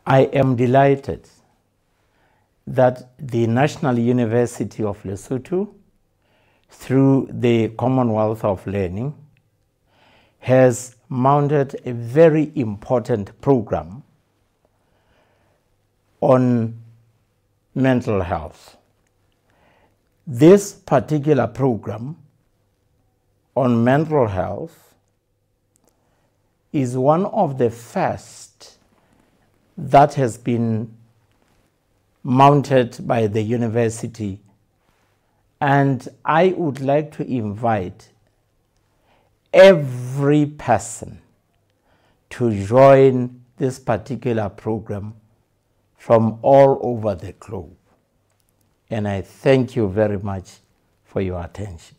I am delighted that the National University of Lesotho, through the Commonwealth of Learning, has mounted a very important program on mental health. This particular program on mental health is one of the first that has been mounted by the university, and I would like to invite every person to join this particular program from all over the globe. And I thank you very much for your attention.